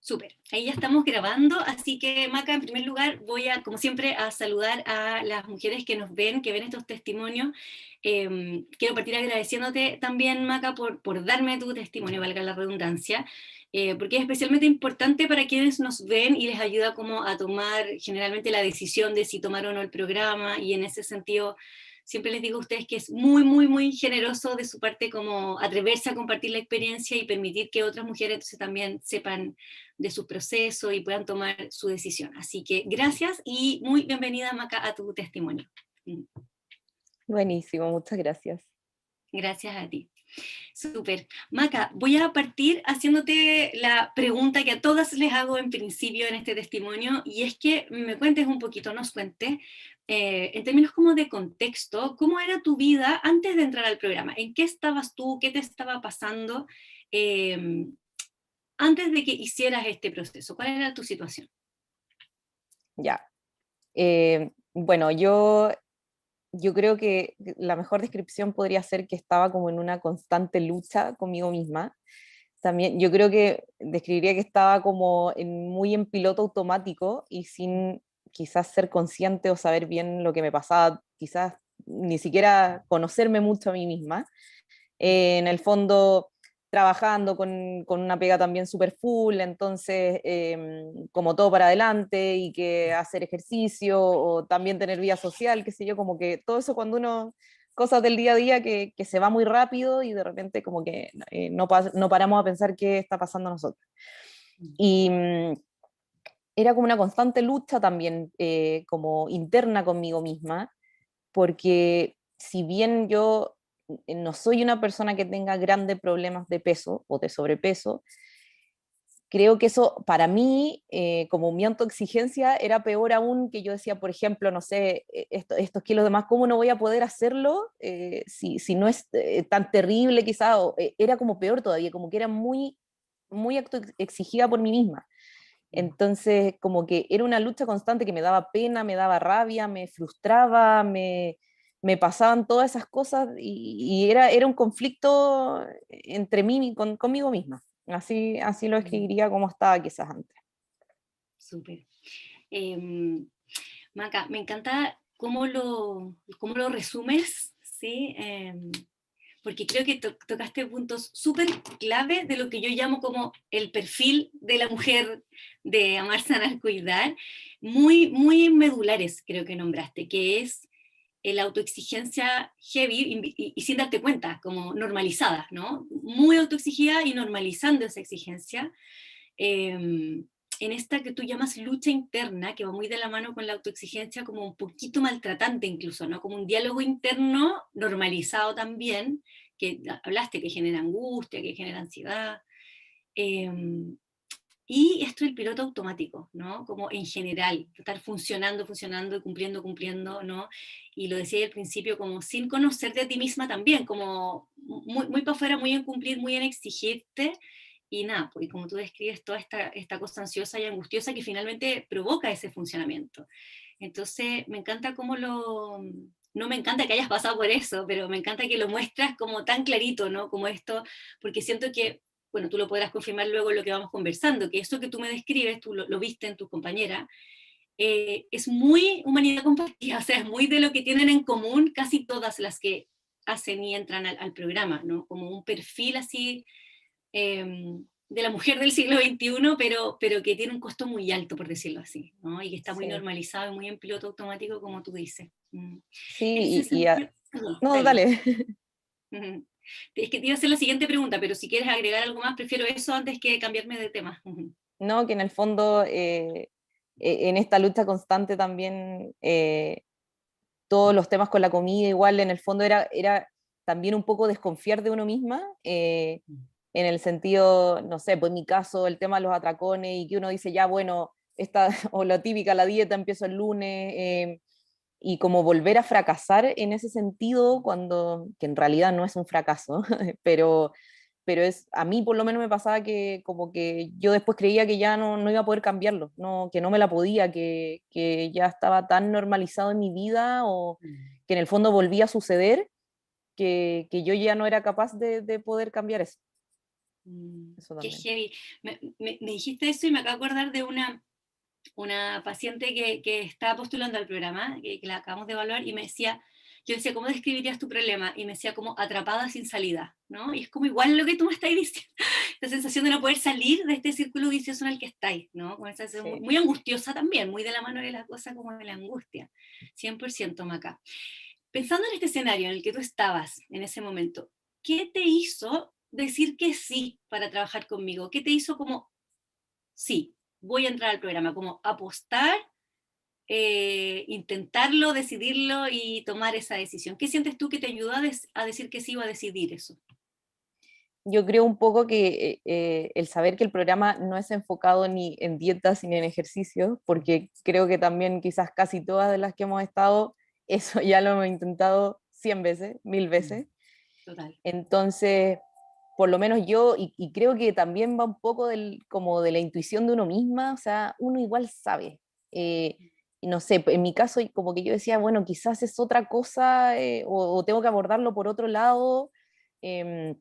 Súper, ahí ya estamos grabando, así que Maca, en primer lugar voy a, como siempre, a saludar a las mujeres que nos ven, que ven estos testimonios. Quiero partir agradeciéndote también, Maca, por darme tu testimonio, valga la redundancia, porque es especialmente importante para quienes nos ven y les ayuda como a tomar generalmente la decisión de si tomar o no el programa, y en ese sentido siempre les digo a ustedes que es muy, muy, muy generoso de su parte como atreverse a compartir la experiencia y permitir que otras mujeres entonces también sepan de su proceso y puedan tomar su decisión. Así que gracias y muy bienvenida, Maca, a tu testimonio. Buenísimo, muchas gracias. Gracias a ti. Súper. Maca, voy a partir haciéndote la pregunta que a todas les hago en principio en este testimonio, y es que me cuentes un poquito, nos cuentes, en términos como de contexto, cómo era tu vida antes de entrar al programa, en qué estabas tú, qué te estaba pasando antes de que hicieras este proceso, cuál era tu situación. Ya. Bueno, yo creo que la mejor descripción podría ser que estaba como en una constante lucha conmigo misma. También yo creo que describiría que estaba como muy en piloto automático y sin quizás ser consciente o saber bien lo que me pasaba, quizás ni siquiera conocerme mucho a mí misma. En el fondo trabajando con una pega también súper full, entonces como todo para adelante y que hacer ejercicio o también tener vida social, qué sé yo, como que todo eso cuando uno, cosas del día a día que se va muy rápido y de repente como que no paramos a pensar qué está pasando a nosotros. Y era como una constante lucha también como interna conmigo misma, porque si bien yo no soy una persona que tenga grandes problemas de peso o de sobrepeso, creo que eso para mí, como mi autoexigencia, era peor aún que yo decía, por ejemplo, no sé, estos kilos de más, ¿cómo no voy a poder hacerlo si no es tan terrible quizá? Era como peor todavía, como que era muy autoexigida por mí misma. Entonces, como que era una lucha constante que me daba pena, me daba rabia, me frustraba, me pasaban todas esas cosas y era un conflicto entre mí y conmigo misma. Así lo escribiría como estaba quizás antes. Súper. Maca, me encanta cómo lo resumes, ¿sí? Porque creo que tocaste puntos súper clave de lo que yo llamo como el perfil de la mujer de amar, sanar, cuidar, muy, muy medulares creo que nombraste, que es la autoexigencia heavy y sin darte cuenta, como normalizada, ¿no? Muy autoexigida y normalizando esa exigencia. En esta que tú llamas lucha interna, que va muy de la mano con la autoexigencia, como un poquito maltratante incluso, ¿no? Como un diálogo interno normalizado también, que hablaste que genera angustia, que genera ansiedad. Eh, y esto el piloto automático, ¿no? Como en general, estar funcionando, funcionando, cumpliendo, cumpliendo, ¿no? Y lo decía al principio, como sin conocerte a ti misma también, como muy, muy para afuera, muy en cumplir, muy en exigirte, y nada, pues como tú describes toda esta cosa ansiosa y angustiosa que finalmente provoca ese funcionamiento. Entonces, me encanta cómo no me encanta que hayas pasado por eso, pero me encanta que lo muestras como tan clarito, ¿no? Como esto, porque siento que bueno, tú lo podrás confirmar luego en lo que vamos conversando, que eso que tú me describes, tú lo viste en tu compañera, es muy humanidad compartida, o sea, es muy de lo que tienen en común casi todas las que hacen y entran al programa, ¿no? Como un perfil así de la mujer del siglo XXI, pero que tiene un costo muy alto, por decirlo así, ¿no? Y que está muy Sí, normalizado y muy en piloto automático, como tú dices. En ese sí, sentido, no, dale. dale. Ujú. Es que te iba a hacer la siguiente pregunta, pero si quieres agregar algo más, prefiero eso antes que cambiarme de tema. Ujú. No, que en el fondo, en esta lucha constante también, todos los temas con la comida, igual en el fondo era también un poco desconfiar de uno misma, en el sentido, no sé, pues en mi caso, el tema de los atracones y que uno dice, ya, bueno, esta, o la típica, la dieta empiezo el lunes, y como volver a fracasar en ese sentido, cuando, que en realidad no es un fracaso, pero a mí por lo menos me pasaba que como que yo después creía que ya no iba a poder cambiarlo, no, que no me la podía, que ya estaba tan normalizado en mi vida o que en el fondo volvía a suceder que yo ya no era capaz de poder cambiar eso. Eso Qué también. heavy. Me dijiste eso y me acabo de acordar de una paciente que está postulando al programa, que la acabamos de evaluar, y me decía, yo decía, ¿cómo describirías tu problema? Y me decía como atrapada sin salida, ¿no? Y es como igual lo que tú me estás diciendo, la sensación de no poder salir de este círculo vicioso en el que estáis, ¿no? Con esa sensación muy, Sí. muy angustiosa también, muy de la mano de la cosa como de la angustia, 100% Maca. Pensando en este escenario en el que tú estabas en ese momento, ¿qué te hizo decir que sí para trabajar conmigo? ¿Qué te hizo como, sí, voy a entrar al programa, como apostar, intentarlo, decidirlo y tomar esa decisión? ¿Qué sientes tú que te ayudó a decir que sí o a decidir eso? Yo creo un poco que el saber que el programa no es enfocado ni en dietas ni en ejercicio, porque creo que también quizás casi todas de las que hemos estado, eso ya lo hemos intentado 100 veces, 1000 veces. Total. Entonces, por lo menos yo, y creo que también va un poco como de la intuición de uno misma, o sea, uno igual sabe. Y no sé, en mi caso, como que yo decía, bueno, quizás es otra cosa, o tengo que abordarlo por otro lado. em,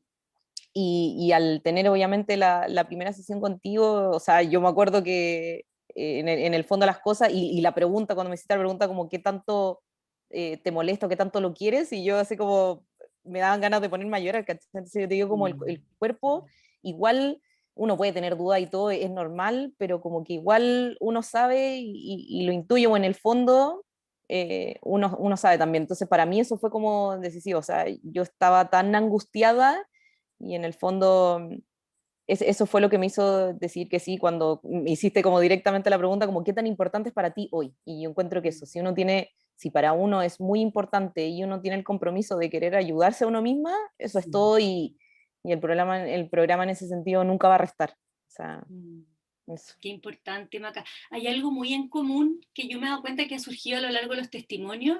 y al tener obviamente la primera sesión contigo, o sea, yo me acuerdo que en el fondo las cosas, y la pregunta, cuando me hiciste la pregunta como qué tanto te molesta o qué tanto lo quieres, y yo así como me daban ganas de ponerme a llorar, ¿cachai? Entonces yo te digo como el cuerpo, igual uno puede tener duda y todo, es normal, pero como que igual uno sabe y lo intuye, o en el fondo uno sabe también. Entonces para mí eso fue como decisivo, o sea, yo estaba tan angustiada y en el fondo, eso fue lo que me hizo decir que sí cuando me hiciste como directamente la pregunta, como qué tan importante es para ti hoy. Y yo encuentro que eso, si uno tiene, si para uno es muy importante y uno tiene el compromiso de querer ayudarse a uno misma, eso es todo y el programa en ese sentido nunca va a restar. O sea, eso. Qué importante, Maca. Hay algo muy en común que yo me he dado cuenta que ha surgido a lo largo de los testimonios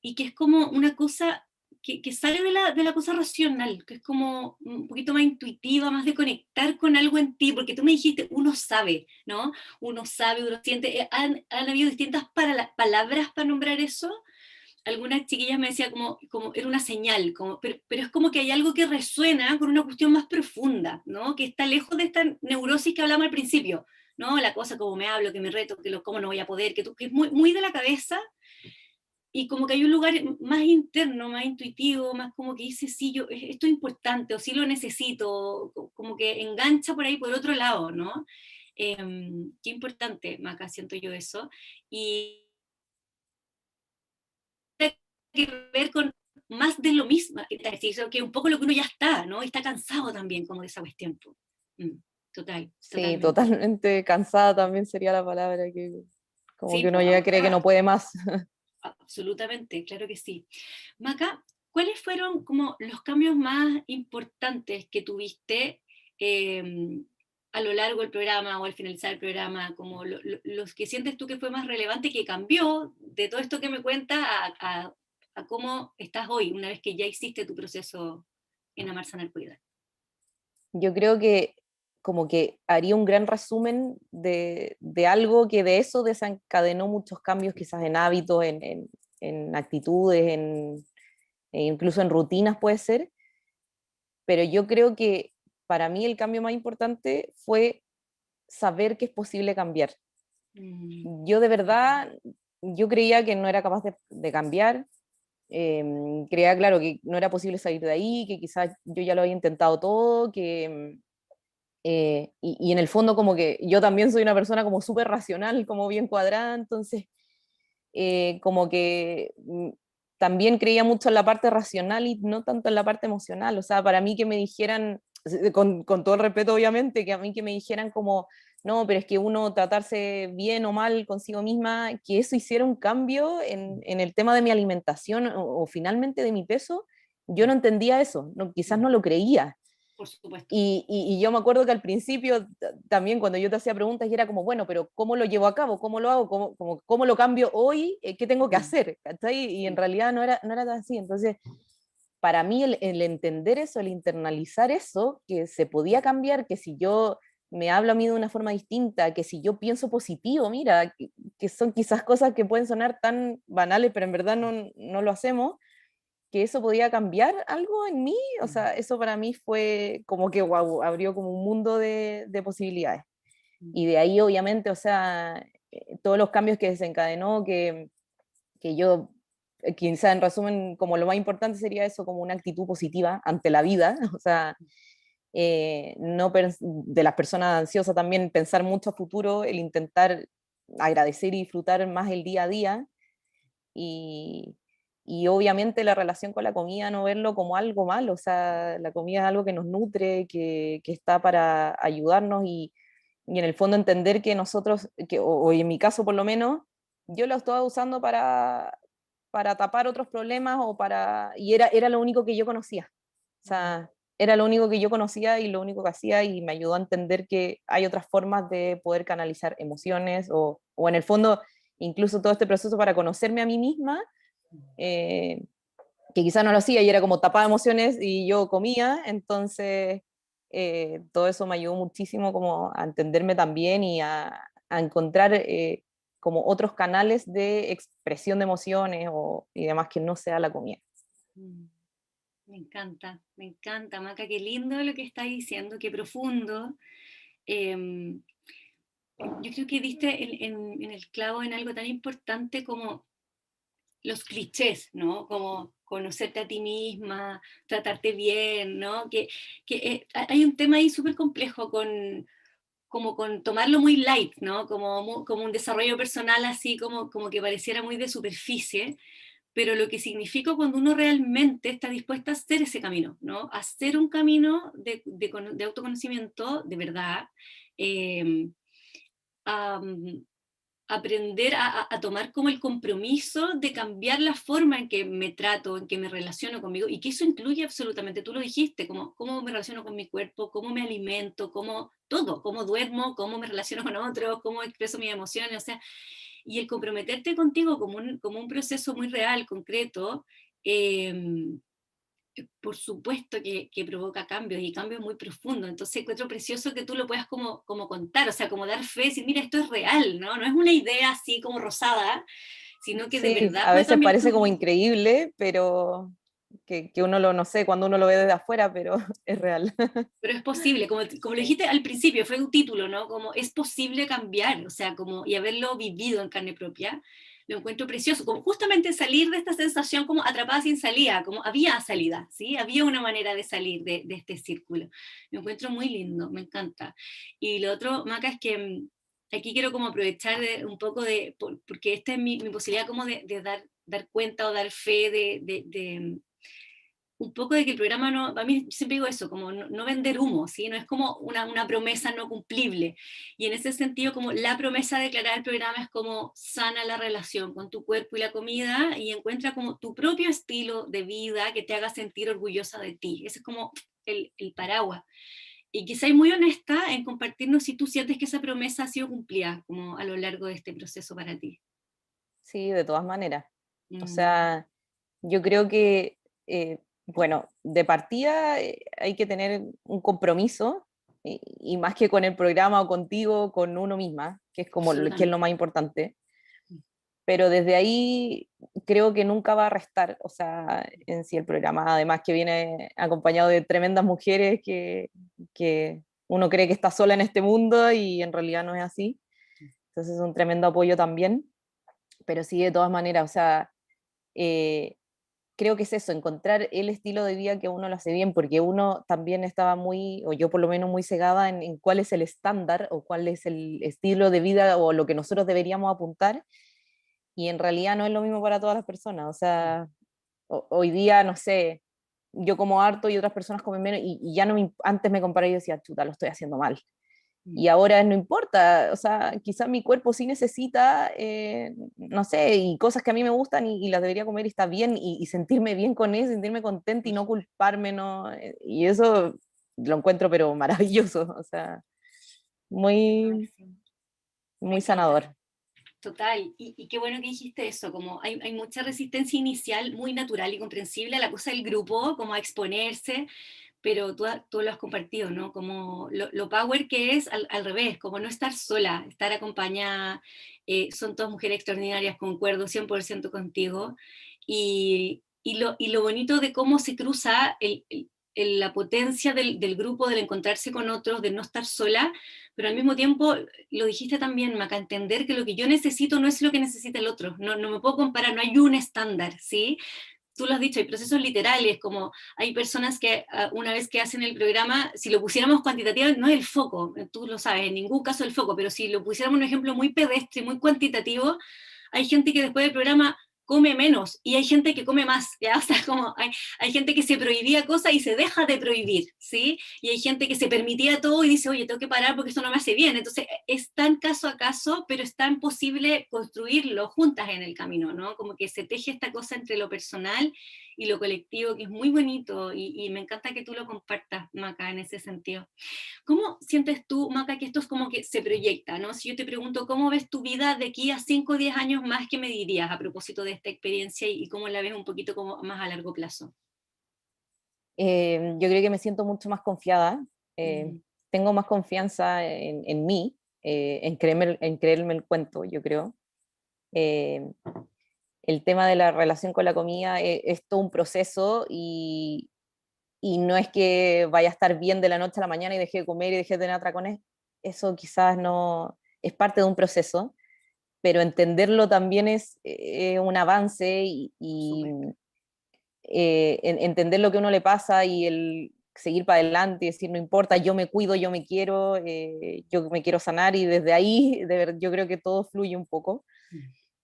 y que es como una cosa que sale de la cosa racional, que es como un poquito más intuitiva, más de conectar con algo en ti, porque tú me dijiste, uno sabe, ¿no? Uno sabe, uno siente. Han habido distintas palabras para nombrar eso. Algunas chiquillas me decían como era una señal, pero es como que hay algo que resuena con una cuestión más profunda, ¿no? Que está lejos de esta neurosis que hablamos al principio, ¿no? La cosa como me hablo, que me reto, cómo no voy a poder, que es muy, muy de la cabeza, y como que hay un lugar más interno, más intuitivo, más como que dice, sí, esto es importante, o sí lo necesito, como que engancha por ahí por otro lado, ¿no? Qué importante, Maca, siento yo eso. Y que ver con más de lo mismo, que un poco lo que uno ya está, ¿no? Y está cansado también como de esa cuestión. Mm, total, Sí, totalmente. totalmente cansada también sería la palabra, que como Sí, que uno pues ya cree que no agotada, puede más. absolutamente, claro que sí. Maca, ¿cuáles fueron como los cambios más importantes que tuviste eh, a lo largo del programa o al finalizar el programa, como los que sientes tú que fue más relevante, que cambió de todo esto que me cuentas a cómo estás hoy, una vez que ya hiciste tu proceso en Amar, Sanar, Cuidar? Yo creo que como que haría un gran resumen de algo que de eso desencadenó muchos cambios quizás en hábitos, en actitudes, e incluso en rutinas puede ser, pero yo creo que para mí el cambio más importante fue saber que es posible cambiar. Mm, Yo de verdad, yo creía que no era capaz de cambiar, creía, claro, que no era posible salir de ahí, que quizás yo ya lo había intentado todo, y en el fondo como que yo también soy una persona como súper racional, como bien cuadrada, entonces como que también creía mucho en la parte racional y no tanto en la parte emocional. O sea, para mí que me dijeran, con todo el respeto obviamente, que a mí que me dijeran como, no, pero es que uno tratarse bien o mal consigo misma, que eso hiciera un cambio en el tema de mi alimentación o finalmente de mi peso, yo no entendía eso, no, quizás no lo creía. por supuesto. Y yo me acuerdo que al principio también cuando yo te hacía preguntas y era como, bueno, pero ¿cómo lo llevo a cabo? ¿Cómo lo hago? ¿Cómo lo cambio hoy? ¿Qué tengo que Mm, hacer? ¿Cachai? Y en sí. realidad no era tan así. Entonces, para mí el entender eso, el internalizar eso, que se podía cambiar, que si yo me hablo a mí de una forma distinta, que si yo pienso positivo, mira, que son quizás cosas que pueden sonar tan banales, pero en verdad no lo hacemos, que eso podía cambiar algo en mí, o sea, eso para mí fue como que, wow, abrió como un mundo de posibilidades. Y de ahí, obviamente, o sea, todos los cambios que desencadenó, que yo, quizá en resumen, como lo más importante sería eso, como una actitud positiva ante la vida, o sea, no de las personas ansiosas también pensar mucho a futuro, el intentar agradecer y disfrutar más el día a día, y, y obviamente la relación con la comida, no verlo como algo malo, o sea, la comida es algo que nos nutre, que está para ayudarnos y en el fondo entender que nosotros, o en mi caso por lo menos, yo lo estaba usando para tapar otros problemas y era lo único que yo conocía. O sea, era lo único que yo conocía y lo único que hacía y me ayudó a entender que hay otras formas de poder canalizar emociones o en el fondo incluso todo este proceso para conocerme a mí misma, eh, que quizá no lo hacía y era como tapaba emociones y yo comía, entonces todo eso me ayudó muchísimo como a entenderme también y a encontrar como otros canales de expresión de emociones y demás que no sea la comida. Mm. Me encanta, Maca, qué lindo lo que estás diciendo, qué profundo. Em, yo creo que diste en el clavo en algo tan importante como los clichés, ¿no? Como conocerte a ti misma, tratarte bien, ¿no? Hay un tema ahí súper complejo como con tomarlo muy light, ¿no? Como un desarrollo personal así como que pareciera muy de superficie, pero lo que significa cuando uno realmente está dispuesta a hacer ese camino, ¿no? A hacer un camino de autoconocimiento de verdad, eh, a, aprender a tomar como el compromiso de cambiar la forma en que me trato, en que me relaciono conmigo, y que eso incluye absolutamente, tú lo dijiste, como cómo me relaciono con mi cuerpo, cómo me alimento, cómo todo, cómo duermo, cómo me relaciono con otros, cómo expreso mis emociones, o sea, y el comprometerte contigo como un proceso muy real, concreto, eh, por supuesto que provoca cambios y cambios muy profundos. Entonces encuentro precioso que tú lo puedas como contar, o sea, como dar fe, decir, mira, esto es real, ¿no? No es una idea así como rosada, sino que de Sí, verdad a puede veces cambiar parece tu como vida. increíble, pero que uno lo, no sé, cuando uno lo ve desde afuera, pero es real. Pero es posible, como lo dijiste al principio, fue un título, ¿no? Como es posible cambiar, o sea, como y haberlo vivido en carne propia, lo encuentro precioso, como justamente salir de esta sensación como atrapada sin salida, como había salida, ¿sí? Había una manera de salir de este círculo. Lo encuentro muy lindo, me encanta. Y lo otro, Maca, es que aquí quiero como aprovechar un poco porque esta es mi posibilidad como de dar cuenta o dar fe de un poco de que el programa no, a mí siempre digo eso, como no vender humo, ¿sí? No es como una promesa no cumplible. Y en ese sentido, como la promesa de declarar el programa es como sana la relación con tu cuerpo y la comida y encuentra como tu propio estilo de vida que te haga sentir orgullosa de ti. Ese es como el paraguas. Y que seas muy honesta en compartirnos si tú sientes que esa promesa ha sido cumplida como a lo largo de este proceso para ti. Sí, de todas maneras. O Mm, sea, yo creo que, bueno, de partida hay que tener un compromiso y más que con el programa o contigo, con uno misma, que es como que es lo absolutamente. más importante. Pero desde ahí creo que nunca va a restar, o sea, en sí el programa, además que viene acompañado de tremendas mujeres que uno cree que está sola en este mundo y en realidad no es así. Entonces es un tremendo apoyo también, pero sí, de todas maneras, o sea, eh, creo que es eso, encontrar el estilo de vida que uno lo hace bien, porque uno también estaba muy, o yo por lo menos muy cegada en cuál es el estándar o cuál es el estilo de vida o lo que nosotros deberíamos apuntar, y en realidad no es lo mismo para todas las personas, o sea, hoy día, no sé, yo como harto y otras personas comen menos, y ya no antes me comparaba y decía, chuta, lo estoy haciendo mal. Y ahora no importa, o sea, quizá mi cuerpo sí necesita, no sé, y cosas que a mí me gustan y las debería comer y está bien, y sentirme bien con eso, sentirme contenta y no culparme, ¿no? Y eso lo encuentro pero maravilloso, o sea, muy, Me muy encanta. sanador. Total, y qué bueno que dijiste eso, como hay mucha resistencia inicial muy natural y comprensible a la cosa del grupo, como a exponerse, pero tú lo has compartido, ¿no? Como lo power que es al revés, como no estar sola, estar acompañada, son todas mujeres extraordinarias, concuerdo 100% contigo, y lo bonito de cómo se cruza la potencia del grupo, del encontrarse con otros, de no estar sola, pero al mismo tiempo, lo dijiste también, Maca, entender que lo que yo necesito no es lo que necesita el otro, no me puedo comparar, no hay un estándar, ¿sí? Tú lo has dicho, hay procesos literales, como hay personas que una vez que hacen el programa, si lo pusiéramos cuantitativo, no es el foco, tú lo sabes, en ningún caso el foco, pero si lo pusiéramos un ejemplo muy pedestre, muy cuantitativo, hay gente que después del programa come menos y hay gente que come más, ¿ya? O sea, como hay gente que se prohibía cosas y se deja de prohibir, ¿sí? Y hay gente que se permitía todo y dice, oye, tengo que parar porque esto no me hace bien. Entonces, es tan caso a caso, pero es tan posible construirlo juntas en el camino, ¿no? Como que se teje esta cosa entre lo personal y lo colectivo, que es muy bonito y me encanta que tú lo compartas, Maca, en ese sentido. ¿Cómo sientes tú, Maca, que esto es como que se proyecta, ¿no? Si yo te pregunto, ¿cómo ves tu vida de aquí a 5 o 10 años más? ¿Qué me dirías a propósito de esta experiencia y cómo la ves un poquito como más a largo plazo? Yo creo que me siento mucho más confiada, Mm, tengo más confianza en mí, en creerme el cuento, yo creo. Eh, el tema de la relación con la comida es todo un proceso y no es que vaya a estar bien de la noche a la mañana y deje de comer y deje de tener atracones, eso quizás no es parte de un proceso, pero entenderlo también es un avance súper. entender lo que a uno le pasa y el seguir para adelante y decir, no importa, yo me cuido, yo me quiero sanar y desde ahí yo creo que todo fluye un poco.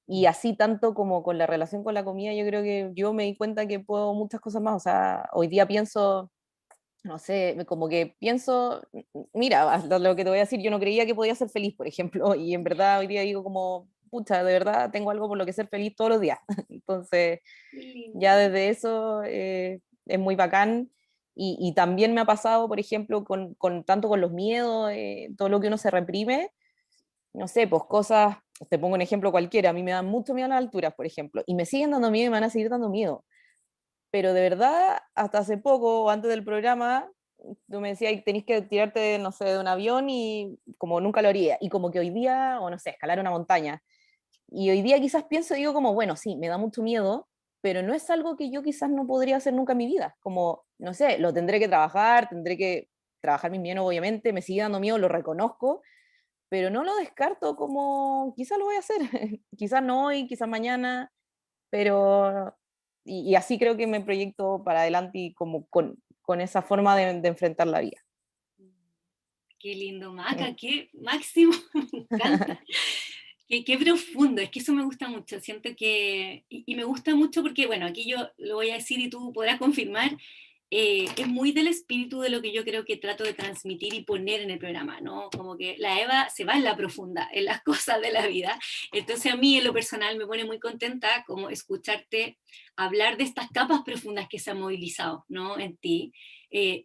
Y así tanto como con la relación con la comida, yo creo que yo me di cuenta que puedo muchas cosas más. O sea, hoy día pienso, no sé, como que pienso, mira, hasta lo que te voy a decir, yo no creía que podía ser feliz, por ejemplo, y en verdad hoy día digo como, pucha, de verdad tengo algo por lo que ser feliz todos los días. Entonces, Qué ya lindo. desde eso es muy bacán. Y también me ha pasado, por ejemplo, tanto con los miedos, todo lo que uno se reprime, no sé, pues cosas, te pongo un ejemplo cualquiera, a mí me dan mucho miedo las alturas, por ejemplo, y me siguen dando miedo y me van a seguir dando miedo. Pero de verdad, hasta hace poco, o antes del programa, tú me decías, tenéis que tirarte, no sé, de un avión y como nunca lo haría. Y como que hoy día, o no sé, escalar una montaña. Y hoy día quizás pienso, digo como, bueno, sí, me da mucho miedo, pero no es algo que yo quizás no podría hacer nunca en mi vida. Como, no sé, lo tendré que trabajar mis miedos, obviamente, me sigue dando miedo, lo reconozco, pero no lo descarto como, quizás lo voy a hacer, quizás no hoy, quizás mañana, pero, y así creo que me proyecto para adelante y como con esa forma de enfrentar la vida. Qué lindo, Maca, qué máximo, me encanta. Qué profundo, es que eso me gusta mucho, siento que, y me gusta mucho porque, bueno, aquí yo lo voy a decir y tú podrás confirmar, es muy del espíritu de lo que yo creo que trato de transmitir y poner en el programa, ¿no? Como que la Eva se va en la profunda, en las cosas de la vida, entonces a mí en lo personal me pone muy contenta como escucharte hablar de estas capas profundas que se han movilizado, ¿no? En ti.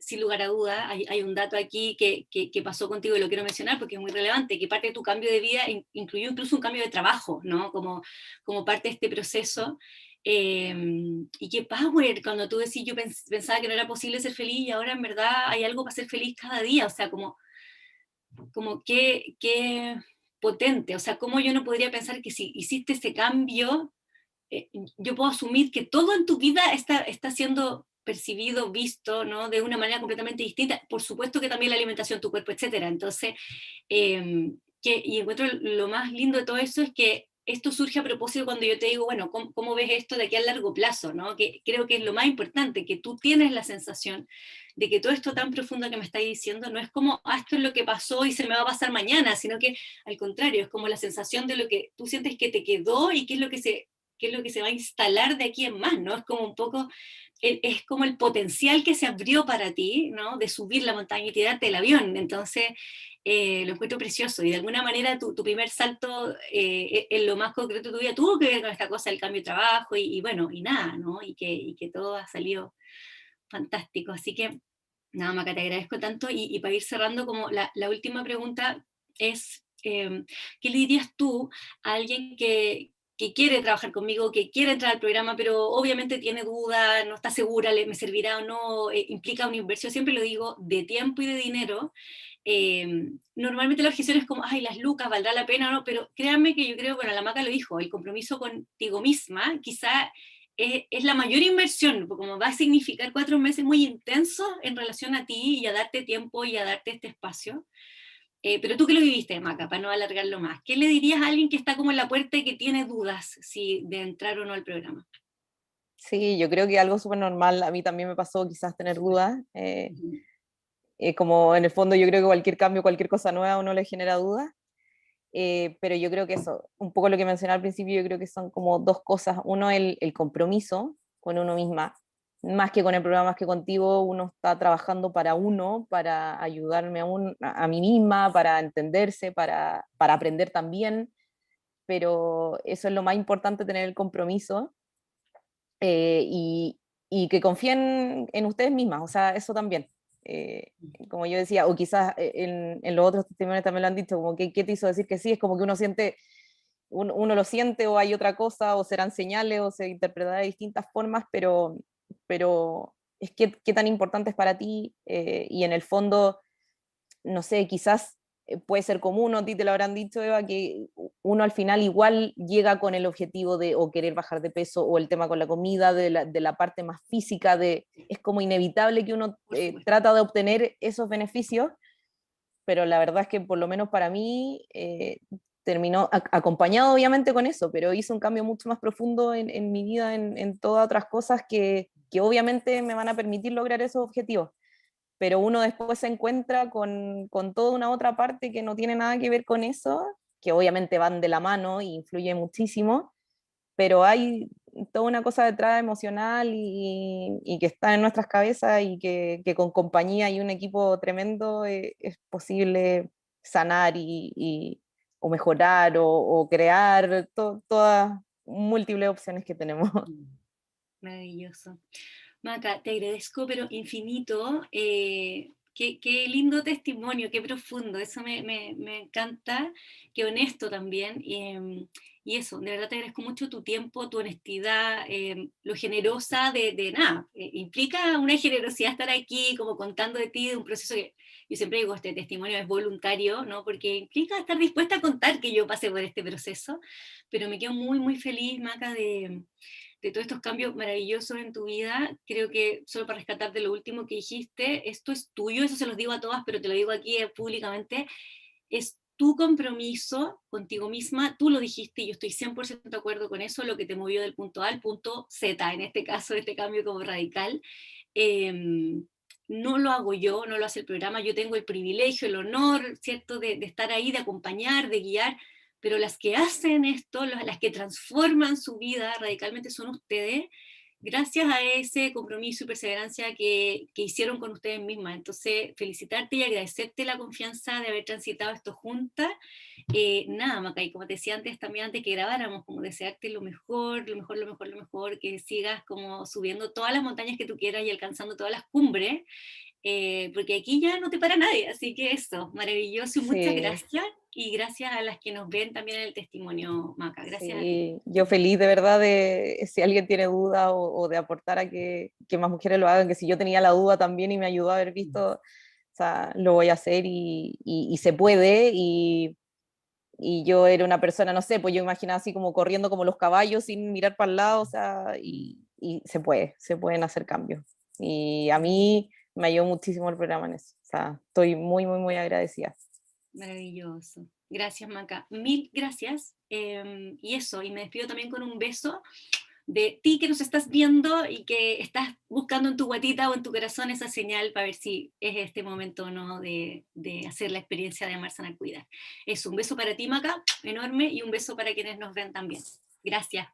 Sin lugar a duda, hay un dato aquí que pasó contigo y lo quiero mencionar porque es muy relevante, que parte de tu cambio de vida incluyó incluso un cambio de trabajo, ¿no? Como parte de este proceso. Eh, y qué power, cuando tú decís, yo pensaba que no era posible ser feliz y ahora en verdad hay algo para ser feliz cada día, o sea, como qué potente, o sea, cómo yo no podría pensar que si hiciste ese cambio, yo puedo asumir que todo en tu vida está siendo percibido, visto, ¿no? De una manera completamente distinta. Por supuesto que también la alimentación, tu cuerpo, etcétera. Entonces, y encuentro lo más lindo de todo eso es que esto surge a propósito cuando yo te digo, bueno, ¿cómo ves esto de aquí a largo plazo? ¿No? Que creo que es lo más importante, que tú tienes la sensación de que todo esto tan profundo que me estáis diciendo no es como, esto es lo que pasó y se me va a pasar mañana, sino que al contrario, es como la sensación de lo que tú sientes que te quedó y qué es lo que se va a instalar de aquí en más, ¿no? Es como un poco, es como el potencial que se abrió para ti, ¿no? De subir la montaña y tirarte el avión. Entonces, lo encuentro precioso y de alguna manera tu primer salto en lo más concreto de tu vida tuvo que ver con esta cosa del cambio de trabajo y bueno, y nada, ¿no? Y que todo ha salido fantástico. Así que, nada, Maca, te agradezco tanto y para ir cerrando, como la última pregunta es, ¿qué le dirías tú a alguien que quiere trabajar conmigo, que quiere entrar al programa, pero obviamente tiene dudas, no está segura, me servirá o no, implica una inversión, siempre lo digo, de tiempo y de dinero. Normalmente la objeción es como, ay, las lucas, ¿valdrá la pena o no? Pero créanme que yo creo, bueno, la Maca lo dijo, el compromiso contigo misma quizá es la mayor inversión, porque como va a significar 4 meses muy intensos en relación a ti y a darte tiempo y a darte este espacio. Pero tú que lo viviste, Maca, para no alargarlo más, ¿qué le dirías a alguien que está como en la puerta y que tiene dudas si de entrar o no al programa? Sí, yo creo que algo súper normal, a mí también me pasó quizás tener dudas, Ujú. como en el fondo yo creo que cualquier cambio, cualquier cosa nueva a uno le genera dudas, pero yo creo que eso, un poco lo que mencioné al principio, yo creo que son como dos cosas. Uno, el compromiso con uno misma, más que con el programa, más que contigo, uno está trabajando para uno, para ayudarme a mí misma, para entenderse, para aprender también, pero eso es lo más importante, tener el compromiso y que confíen en ustedes mismas, o sea, eso también. Eh, Como yo decía, o quizás en los otros testimonios también lo han dicho, como que, ¿qué te hizo decir que sí? Es como que uno siente, uno lo siente o hay otra cosa, o serán señales, o se interpretará de distintas formas, pero es que qué tan importante es para ti y en el fondo no sé, quizás puede ser común, a ti te lo habrán dicho, Eva, que uno al final igual llega con el objetivo de o querer bajar de peso o el tema con la comida, de la parte más física, es como inevitable que uno Por supuesto. trata de obtener esos beneficios, pero la verdad es que por lo menos para mí terminó acompañado obviamente con eso, pero hizo un cambio mucho más profundo en mi vida, en todas otras cosas que obviamente me van a permitir lograr esos objetivos, pero uno después se encuentra con toda una otra parte que no tiene nada que ver con eso, que obviamente van de la mano y influye muchísimo, pero hay toda una cosa detrás emocional y que está en nuestras cabezas y que con compañía y un equipo tremendo es posible sanar o mejorar o crear todas múltiples opciones que tenemos. Maravilloso. Maca, te agradezco, pero infinito. Qué lindo testimonio, qué profundo. Eso me encanta, qué honesto también. Y eso, de verdad te agradezco mucho tu tiempo, tu honestidad, lo generosa de nada. Implica una generosidad estar aquí, como contando de ti, de un proceso que yo siempre digo, este testimonio es voluntario, ¿no? Porque implica estar dispuesta a contar que yo pasé por este proceso. Pero me quedo muy, muy feliz, Maca, de todos estos cambios maravillosos en tu vida. Creo que, solo para rescatar de lo último que dijiste, esto es tuyo, eso se los digo a todas, pero te lo digo aquí públicamente, es tu compromiso contigo misma, tú lo dijiste y yo estoy 100% de acuerdo con eso, lo que te movió del punto A al punto Z, en este caso, este cambio como radical. Eh, no lo hago yo, no lo hace el programa, yo tengo el privilegio, el honor, ¿cierto?, de estar ahí, de acompañar, de guiar, pero las que hacen esto, las que transforman su vida radicalmente son ustedes, gracias a ese compromiso y perseverancia que hicieron con ustedes mismas. Entonces, felicitarte y agradecerte la confianza de haber transitado esto juntas. Nada, Macay, como te decía antes, también antes que grabáramos, como desearte lo mejor, lo mejor, lo mejor, lo mejor, que sigas como subiendo todas las montañas que tú quieras y alcanzando todas las cumbres, porque aquí ya no te para nadie, así que eso, maravilloso y muchas Sí. gracias. Y gracias a las que nos ven también en el testimonio, Maca. Gracias a ti. Sí, yo feliz de verdad de si alguien tiene duda o de aportar a que más mujeres lo hagan, que si yo tenía la duda también y me ayudó a haber visto, o sea, lo voy a hacer y se puede y yo era una persona, no sé, pues yo imaginaba así como corriendo como los caballos sin mirar para el lado, o sea, y se pueden hacer cambios. Y a mí me ayudó muchísimo el programa en eso, o sea, estoy muy, muy, muy agradecida. Maravilloso. Gracias, Maca. Mil gracias. Y eso, y me despido también con un beso de ti que nos estás viendo y que estás buscando en tu guatita o en tu corazón esa señal para ver si es este momento o no de hacer la experiencia de amar, sanar, cuidar. Es un beso para ti, Maca, enorme, y un beso para quienes nos ven también. Gracias.